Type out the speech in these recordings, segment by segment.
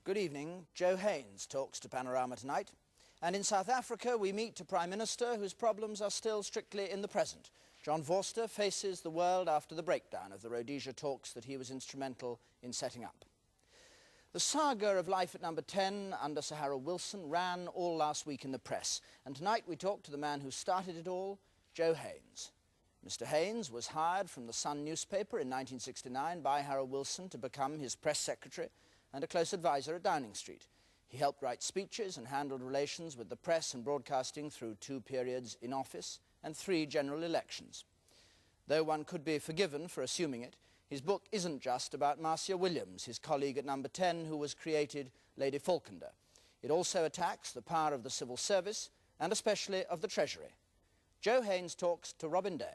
Good evening. Joe Haines talks to Panorama tonight. And in South Africa, we meet a Prime Minister whose problems are still strictly in the present. John Vorster faces the world after the breakdown of the Rhodesia talks that he was instrumental in setting up. The saga of life at number 10 under Sir Harold Wilson ran all last week in the press. And tonight we talk to the man who started it all, Joe Haines. Mr. Haines was hired from the Sun newspaper in 1969 by Harold Wilson to become his press secretary and a close advisor at Downing Street. He helped write speeches and handled relations with the press and broadcasting through 2 periods in office and 3 general elections. Though one could be forgiven for assuming it, his book isn't just about Marcia Williams, his colleague at number 10, who was created Lady Falkender. It also attacks the power of the civil service and especially of the Treasury. Joe Haines talks to Robin Day.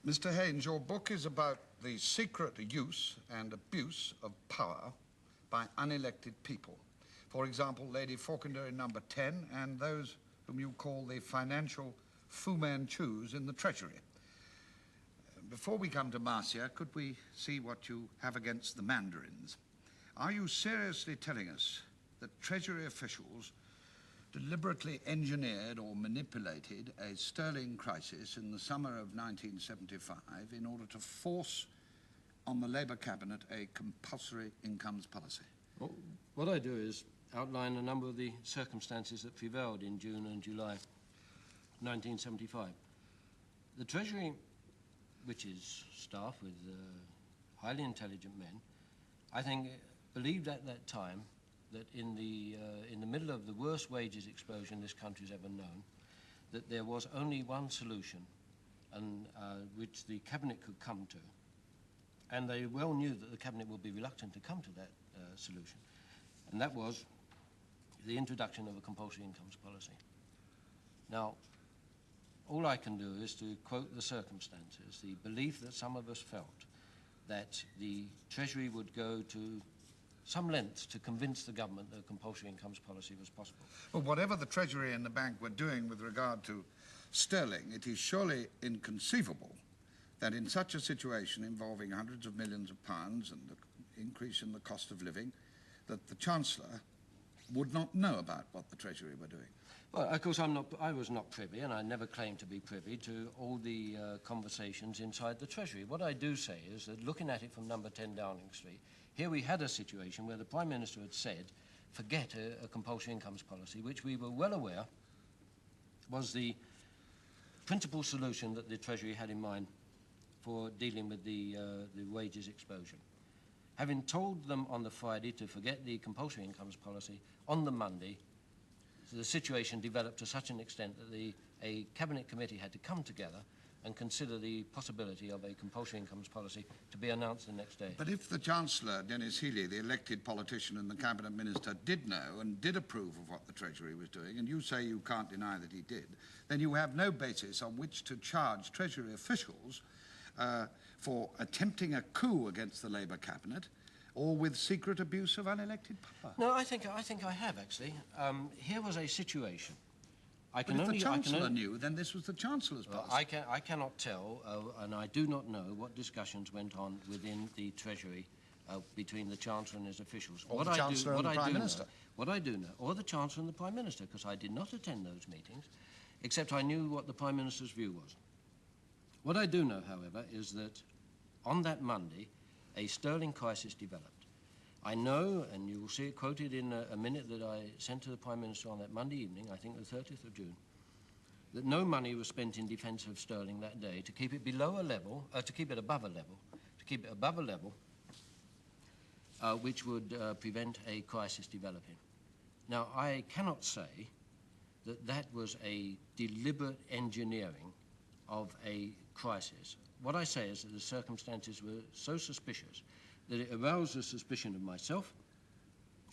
Mr. Haines, your book is about the secret use and abuse of power by unelected people. For example, Lady Falkender in number 10 and those whom you call the financial Fu Manchus in the Treasury. Before we come to Marcia, could we see what you have against the Mandarins? Are you seriously telling us that Treasury officials deliberately engineered or manipulated a sterling crisis in the summer of 1975 in order to force on the Labour cabinet a compulsory incomes policy? Well, what I do is outline a number of the circumstances that prevailed in June and July 1975. The Treasury, which is staffed with highly intelligent men, I think believed at that time that in the middle of the worst wages explosion this country's ever known, that there was only one solution and which the cabinet could come to. And they well knew that the cabinet would be reluctant to come to that solution. And that was the introduction of a compulsory incomes policy. Now, all I can do is to quote the circumstances, the belief that some of us felt that the Treasury would go to some lengths to convince the government that a compulsory incomes policy was possible. Well, whatever the Treasury and the bank were doing with regard to sterling, it is surely inconceivable that in such a situation involving hundreds of millions of pounds and the increase in the cost of living, that the Chancellor would not know about what the Treasury were doing. Well, of course, I was not privy, and I never claimed to be privy to all the conversations inside the Treasury. What I do say is that looking at it from number 10 Downing Street, here we had a situation where the Prime Minister had said, forget a compulsory incomes policy, which we were well aware was the principal solution that the Treasury had in mind for dealing with the wages explosion. Having told them on the Friday to forget the compulsory incomes policy, on the Monday, the situation developed to such an extent that a cabinet committee had to come together and consider the possibility of a compulsory incomes policy to be announced the next day. But if the Chancellor, Dennis Healey, the elected politician and the cabinet minister, did know and did approve of what the Treasury was doing, and you say you can't deny that he did, then you have no basis on which to charge Treasury officials for attempting a coup against the Labour cabinet or with secret abuse of unelected power. No, I think I have, actually. Here was a situation. But if the Chancellor knew, then this was the Chancellor's policy. I cannot tell, and I do not know what discussions went on within the Treasury between the Chancellor and his officials. Or the Chancellor and the Prime Minister. What I do know, or the Chancellor and the Prime Minister, because I did not attend those meetings, except I knew what the Prime Minister's view was. What I do know, however, is that on that Monday, a sterling crisis developed. I know, and you will see it quoted in a minute that I sent to the Prime Minister on that Monday evening, I think the 30th of June, that no money was spent in defence of sterling that day to keep it below a level, to keep it above a level, which would prevent a crisis developing. Now, I cannot say that that was a deliberate engineering of a crisis. What I say is that the circumstances were so suspicious that it aroused the suspicion of myself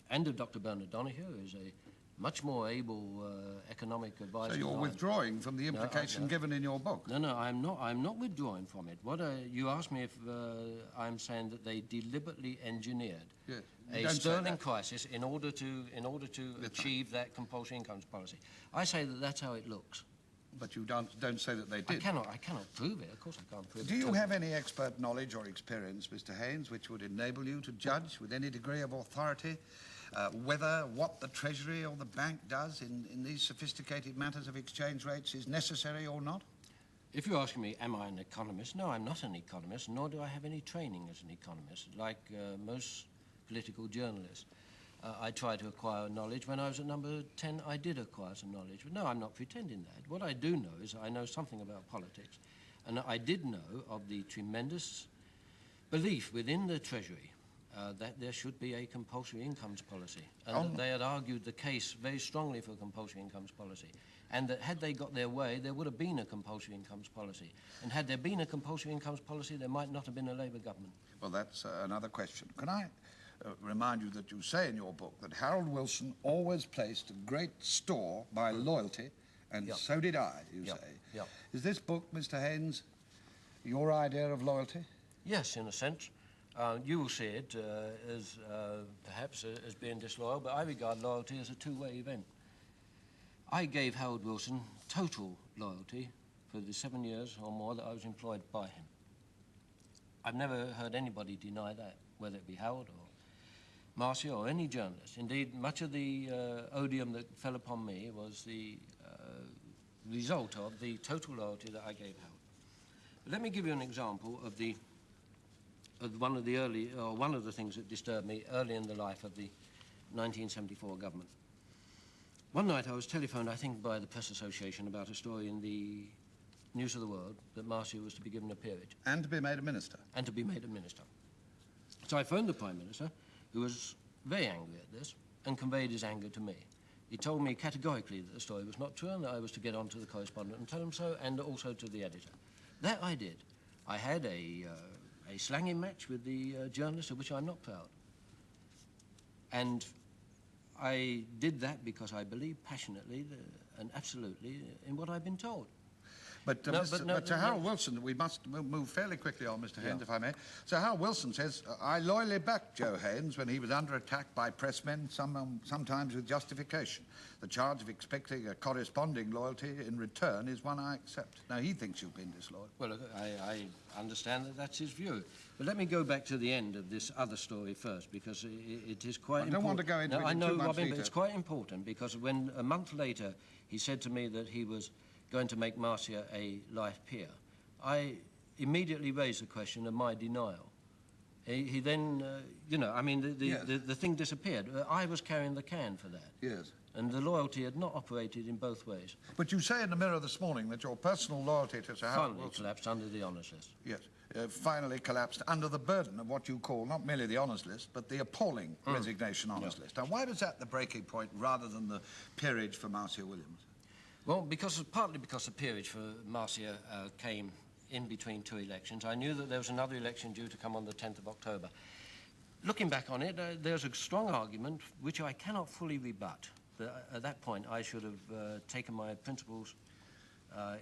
and of Dr. Bernard Donahue, who is a much more able economic advisor. So you're withdrawing from the implication given in your book? No, I'm not withdrawing from it. You asked me if I'm saying that they deliberately engineered a sterling crisis in order to achieve that compulsory incomes policy. I say that that's how it looks. but you don't say that they did. I cannot prove it. Of course I can't prove it. Do you have any expert knowledge or experience, Mr. Haines, which would enable you to judge with any degree of authority whether what the Treasury or the bank does in these sophisticated matters of exchange rates is necessary or not? If you're asking me, am I an economist? No, I'm not an economist, nor do I have any training as an economist. Like most political journalists, I tried to acquire knowledge. When I was at number 10, I did acquire some knowledge. But no, I'm not pretending that. What I do know is I know something about politics. And I did know of the tremendous belief within the Treasury that there should be a compulsory incomes policy. And that they had argued the case very strongly for a compulsory incomes policy. And that had they got their way, there would have been a compulsory incomes policy. And had there been a compulsory incomes policy, there might not have been a Labour government. Well, that's another question. Can I remind you that you say in your book that Harold Wilson always placed a great store by loyalty, and so did I, you say. Is this book, Mr. Haines, your idea of loyalty? Yes, in a sense. You will see it as perhaps as being disloyal, but I regard loyalty as a two-way event. I gave Harold Wilson total loyalty for the 7 years or more that I was employed by him. I've never heard anybody deny that, whether it be Harold or Marcia or any journalist. Indeed, much of the odium that fell upon me was the result of the total loyalty that I gave Harold. But let me give you an example of one of the things that disturbed me early in the life of the 1974 government. One night I was telephoned, I think, by the Press Association about a story in the News of the World that Marcia was to be given a peerage. And to be made a minister. And to be made a minister. So I phoned the Prime Minister, who was very angry at this, and conveyed his anger to me. He told me categorically that the story was not true and that I was to get on to the correspondent and tell him so, and also to the editor. That I did. I had a slanging match with the journalist, of which I'm not proud. And I did that because I believe passionately and absolutely in what I've been told. But, Sir Harold Wilson, we must move fairly quickly on, Mr. Haines, if I may. Sir Harold Wilson says, I loyally backed Joe Haines when he was under attack by pressmen, sometimes with justification. The charge of expecting a corresponding loyalty in return is one I accept. Now, he thinks you've been disloyal. Well, look, I understand that that's his view. But let me go back to the end of this other story first, because it is quite important. I don't want to go into it in I know, too much Robin, detail. but it's quite important, because when a month later he said to me that he was going to make Marcia a life peer, I immediately raised the question of my denial. He then, the thing disappeared. I was carrying the can for that. Yes. And the loyalty had not operated in both ways. But you say in the Mirror this morning that your personal loyalty to Sir Harold Wilson collapsed under the honours list. Yes, finally collapsed under the burden of what you call not merely the honours list, but the appalling resignation honours list. Now, why was that the breaking point rather than the peerage for Marcia Williams? Well, partly because the peerage for Marcia came in between two elections. I knew that there was another election due to come on the 10th of October. Looking back on it, there's a strong argument, which I cannot fully rebut, that at that point I should have taken my principles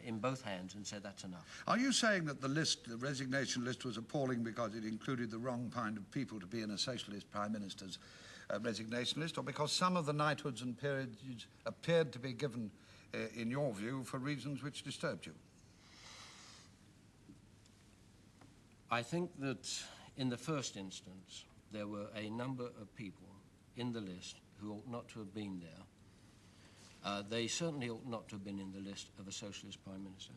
in both hands and said that's enough. Are you saying that the resignation list was appalling because it included the wrong kind of people to be in a socialist prime minister's resignation list, or because some of the knighthoods and peerages appeared to be given in your view, for reasons which disturbed you? I think that in the first instance, there were a number of people in the list who ought not to have been there. They certainly ought not to have been in the list of a socialist prime minister.